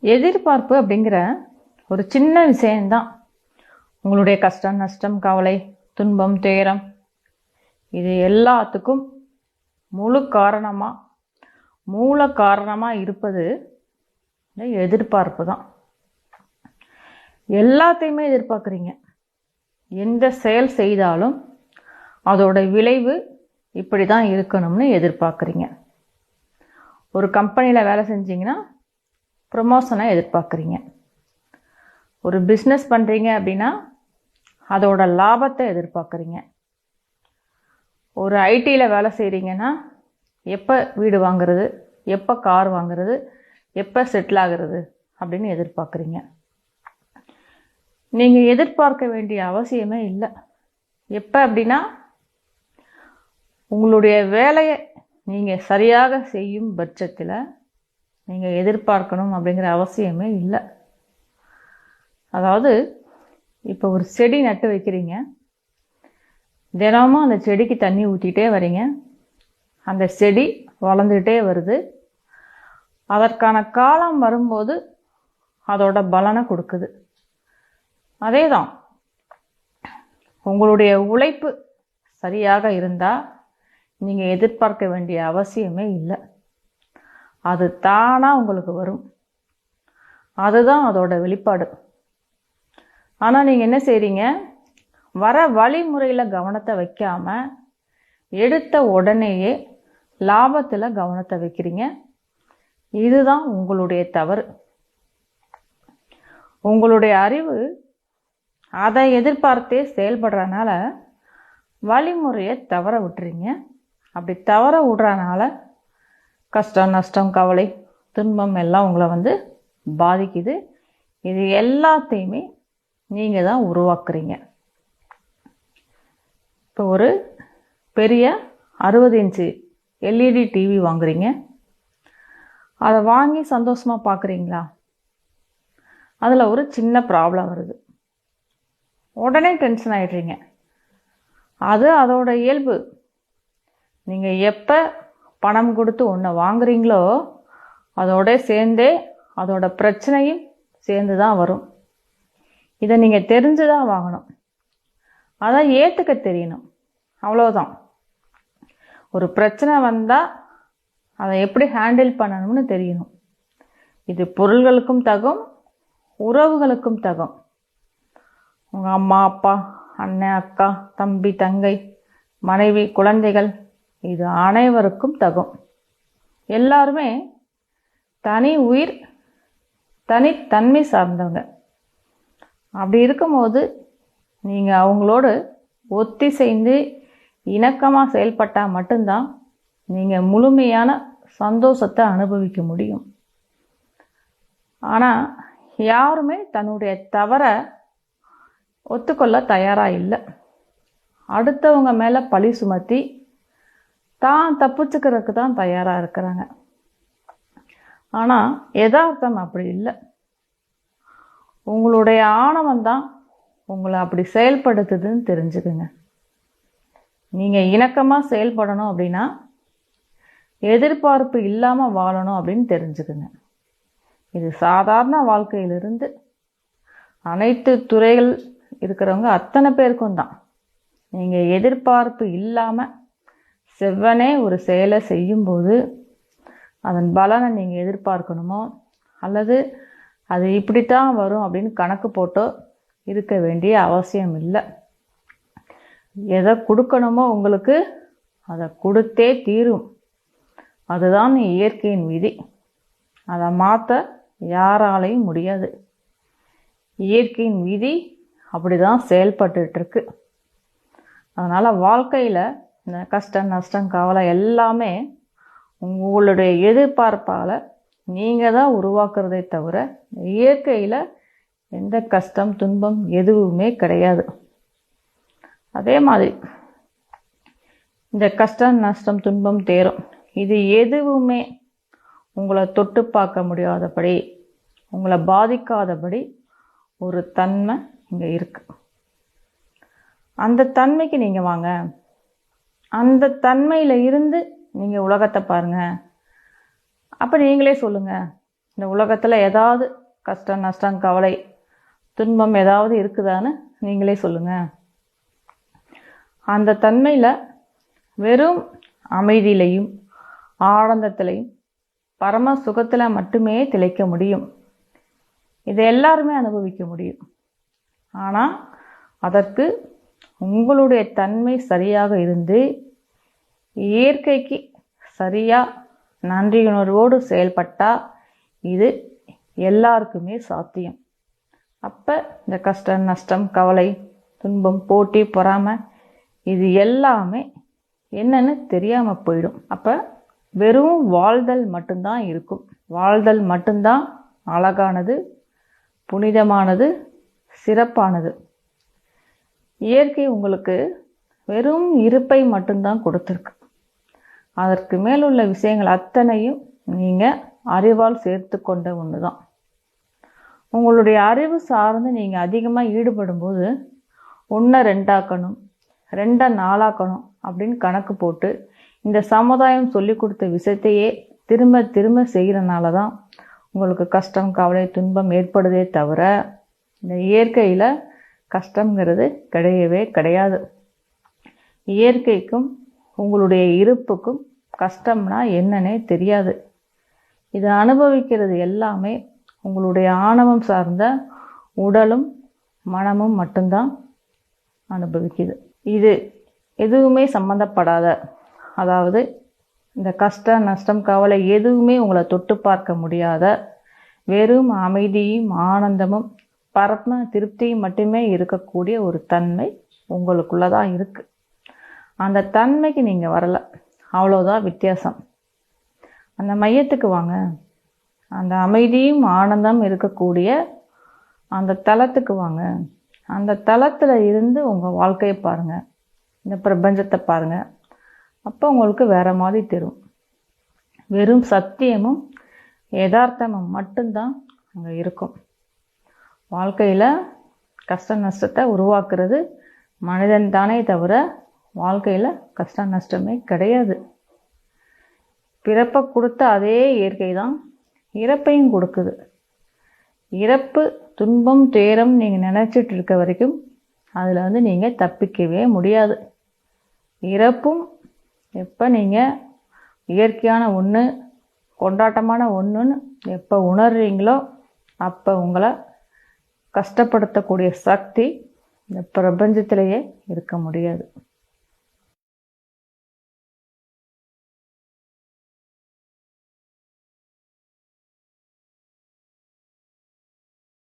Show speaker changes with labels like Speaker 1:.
Speaker 1: எதிர்பார்ப்பு அப்படிங்கிற ஒரு சின்ன விஷயம்தான் உங்களுடைய கஷ்டம், நஷ்டம், கவலை, துன்பம், துயரம் இது எல்லாத்துக்கும் மூல காரணமாக இருப்பது இந்த எதிர்பார்ப்பு தான். எல்லாத்தையுமே எதிர்பார்க்குறீங்க. எந்த செயல் செய்தாலும் அதோட விளைவு இப்படி தான் இருக்கணும்னு எதிர்பார்க்குறீங்க. ஒரு கம்பெனியில் வேலை செஞ்சீங்கன்னா ப்ரமோஷனை எதிர்பார்க்குறீங்க. ஒரு பிஸ்னஸ் பண்ணுறீங்க அப்படின்னா அதோட லாபத்தை எதிர்பார்க்குறீங்க. ஒரு ஐடியில் வேலை செய்கிறீங்கன்னா எப்போ வீடு வாங்குறது, எப்போ கார் வாங்குறது, எப்போ செட்டில் ஆகிறது அப்படின்னு எதிர்பார்க்குறீங்க. நீங்கள் எதிர்பார்க்க வேண்டிய அவசியமே இல்லை. எப்போ அப்படின்னா உங்களுடைய வேலையை நீங்கள் சரியாக செய்யும் பட்சத்தில் நீங்கள் எதிர்பார்க்கணும் அப்படிங்கிற அவசியமே இல்லை. அதாவது இப்போ ஒரு செடி நட்டு வைக்கிறீங்க. தினமும் அந்த செடிக்கு தண்ணி ஊற்றிட்டே வரீங்க. அந்த செடி வளர்ந்துக்கிட்டே வருது. அதற்கான காலம் வரும்போது அதோட பலனை கொடுக்குது. அதே தான் உங்களுடைய உழைப்பு சரியாக இருந்தால் நீங்கள் எதிர்பார்க்க வேண்டிய அவசியமே இல்லை. அது தானாக உங்களுக்கு வரும். அதுதான் அதோட வெளிப்பாடு. ஆனால் நீங்கள் என்ன செய்கிறீங்க, வர வழிமுறையில் கவனத்தை வைக்காமல் எடுத்த உடனேயே லாபத்தில் கவனத்தை வைக்கிறீங்க. இதுதான் உங்களுடைய தவறு. உங்களுடைய அறிவு அதை எதிர்பார்த்தே செயல்படுறதுனால வழிமுறையை தவற விட்டுறீங்க. அப்படி தவற விடுறதுனால கஷ்டம், நஷ்டம், கவலை, துன்பம் எல்லாம் உங்களை பாதிக்குது. இது எல்லாத்தையுமே நீங்கள் தான் உருவாக்குறீங்க. இப்போ ஒரு பெரிய 60 இன்ச்சு எல்இடி டிவி வாங்குறீங்க. அதை வாங்கி சந்தோஷமாக பார்க்குறீங்களா? அதில் ஒரு சின்ன ப்ராப்ளம் வருது. உடனே டென்ஷன் ஆகிடுறீங்க. அது அதோட இயல்பு. நீங்கள் எப்போ பணம் கொடுத்து ஒன்று வாங்குறீங்களோ அதோட சேர்ந்தே அதோட பிரச்சனையும் சேர்ந்து தான் வரும். இதை நீங்கள் தெரிஞ்சு தான் வாங்கணும். அதை ஏற்றுக்க தெரியணும். அவ்வளோதான். ஒரு பிரச்சனை வந்தால் அதை எப்படி ஹேண்டில் பண்ணணும்னு தெரியணும். இது பொருள்களுக்கும் தகும், உறவுகளுக்கும் தகும். உங்கள் அம்மா, அப்பா, அண்ணன், அக்கா, தம்பி, தங்கை, மனைவி, குழந்தைகள் இது அனைவருக்கும் தகும். எல்லாருமே தனி உயிர், தனித்தன்மை சார்ந்தவங்க. அப்படி இருக்கும்போது நீங்கள் அவங்களோடு ஒத்திசைந்து இணக்கமாக செயல்பட்டால் மட்டும்தான் நீங்கள் முழுமையான சந்தோஷத்தை அனுபவிக்க முடியும். ஆனால் யாருமே தன்னுடைய தவறை ஒத்துக்கொள்ள தயாராக இல்லை. அடுத்தவங்க மேலே பழி சுமத்தி தான் தப்பிச்சுக்கிறதுக்கு தான் தயாராக இருக்கிறாங்க. ஆனால் யதார்த்தம் அப்படி இல்லை. உங்களுடைய ஆணவம் தான் உங்களை அப்படி செயல்படுத்துதுன்னு தெரிஞ்சுக்குங்க. நீங்கள் இணக்கமாக செயல்படணும் அப்படின்னா எதிர்பார்ப்பு இல்லாமல் வாழணும் அப்படின்னு தெரிஞ்சுக்குங்க. இது சாதாரண வாழ்க்கையிலிருந்து அனைத்து துறைகள் இருக்கிறவங்க அத்தனை பேருக்கும் தான். நீங்கள் எதிர்பார்ப்பு இல்லாமல் செவ்வனே ஒரு செயலை செய்யும்போது அதன் பலனை நீங்கள் எதிர்பார்க்கணுமோ அல்லது அது இப்படித்தான் வரும் அப்படின்னு கணக்கு போட்டோ இருக்க வேண்டிய அவசியம் இல்லை. எதை கொடுக்கணுமோ உங்களுக்கு அதை கொடுத்தே தீரும். அதுதான் இயற்கையின் விதி. அதை மாற்ற யாராலையும் முடியாது. இயற்கையின் விதி அப்படி தான் செயல்பட்டுருக்கு. அதனால் வாழ்க்கையில் இந்த கஷ்டம், நஷ்டம், கவலை எல்லாமே உங்களுடைய எதிர்பார்ப்பால் நீங்கள் தான் உருவாக்குறதே தவிர இயற்கையில் எந்த கஷ்டம், துன்பம் எதுவுமே கிடையாது. அதே மாதிரி இந்த கஷ்டம், நஷ்டம், துன்பம், துயரம் இது எதுவுமே உங்களை தொட்டு பார்க்க முடியாதபடி, உங்களை பாதிக்காதபடி ஒரு தன்மை இங்கே இருக்குது. அந்த தன்மைக்கு நீங்கள் வாங்க. அந்த தன்மையில் இருந்து நீங்கள் உலகத்தை பாருங்கள். அப்போ நீங்களே சொல்லுங்கள், இந்த உலகத்தில் ஏதாவது கஷ்டம், நஷ்டம், கவலை, துன்பம் ஏதாவது இருக்குதான்னு நீங்களே சொல்லுங்கள். அந்த தன்மையில் வெறும் அமைதியிலையும் ஆனந்தத்திலையும் பரம சுகத்தில் மட்டுமே திளைக்க முடியும். இதை எல்லாருமே அனுபவிக்க முடியும். ஆனால் அதற்கு உங்களுடைய தன்மை சரியாக இருந்து இயற்கைக்கு சரியாக நன்றியுணர்வோடு செயல்பட்டால் இது எல்லாருக்குமே சாத்தியம். அப்போ இந்த கஷ்டம், நஷ்டம், கவலை, துன்பம், போட்டி, பொறாமை இது எல்லாமே என்னன்னு தெரியாமல் போயிடும். அப்போ வெறும் வாழ்தல் மட்டும்தான் இருக்கும். வாழ்தல் மட்டும்தான் அழகானது, புனிதமானது, சிறப்பானது. இயற்கை உங்களுக்கு வெறும் இருப்பை மட்டும்தான் கொடுத்துருக்கு. அதற்கு மேலுள்ள விஷயங்கள் அத்தனையும் நீங்கள் அறிவால் சேர்த்து கொண்ட ஒன்று தான். உங்களுடைய அறிவு சார்ந்து நீங்கள் அதிகமாக ஈடுபடும் போது 1 2ஆக்கணும், 2 4ஆக்கணும் அப்படின்னு கணக்கு போட்டு இந்த சமுதாயம் சொல்லி கொடுத்த விஷயத்தையே திரும்ப திரும்ப செய்கிறனால தான் உங்களுக்கு கஷ்டம், கவலை, துன்பம் ஏற்படுதே தவிர இந்த இயற்கையில் கஷ்டங்கிறது கிடையவே கிடையாது. இயற்கைக்கும் உங்களுடைய இருப்புக்கும் கஷ்டம்னா என்னன்னே தெரியாது. இதை அனுபவிக்கிறது எல்லாமே உங்களுடைய ஆணவம் சார்ந்த உடலும் மனமும் மட்டும்தான் அனுபவிக்குது. இது எதுவுமே சம்மந்தப்படாத, அதாவது இந்த கஷ்டம், நஷ்டம், கவலை எதுவுமே உங்களை தொட்டு பார்க்க முடியாத வெறும் அமைதியும் ஆனந்தமும் பரம திருப்தியும் மட்டுமே இருக்கக்கூடிய ஒரு தன்மை உங்களுக்குள்ளதான் இருக்குது. அந்த தன்மைக்கு நீங்கள் வரலை, அவ்வளோதான் வித்தியாசம். அந்த மையத்துக்கு வாங்க. அந்த அமைதியும் ஆனந்தம் இருக்கக்கூடிய அந்த தளத்துக்கு வாங்க. அந்த தளத்தில் இருந்து உங்கள் வாழ்க்கையை பாருங்கள், இந்த பிரபஞ்சத்தை பாருங்கள். அப்போ உங்களுக்கு வேறு மாதிரி தெரியும். வெறும் சத்தியமும் யதார்த்தமும் மட்டும்தான் அங்கே இருக்கும். வாழ்க்கையில் கஷ்ட நஷ்டத்தை உருவாக்குறது மனிதன் தானே தவிர வாழ்க்கையில் கஷ்ட நஷ்டமே கிடையாது. பிறப்பை கொடுத்த அதே இயற்கை தான் இறப்பையும் கொடுக்குது. இறப்பு, துன்பம், துயரம் நீங்கள் நினச்சிட்டு இருக்க வரைக்கும் அதில் நீங்கள் தப்பிக்கவே முடியாது. இறப்பும் எப்போ நீங்கள் இயற்கையான ஒன்று, கொண்டாட்டமான ஒன்றுன்னு எப்போ உணர்றீங்களோ அப்போ உங்களை கஷ்டப்படுத்தக்கூடிய சக்தி இந்த பிரபஞ்சத்திலேயே இருக்க முடியாது.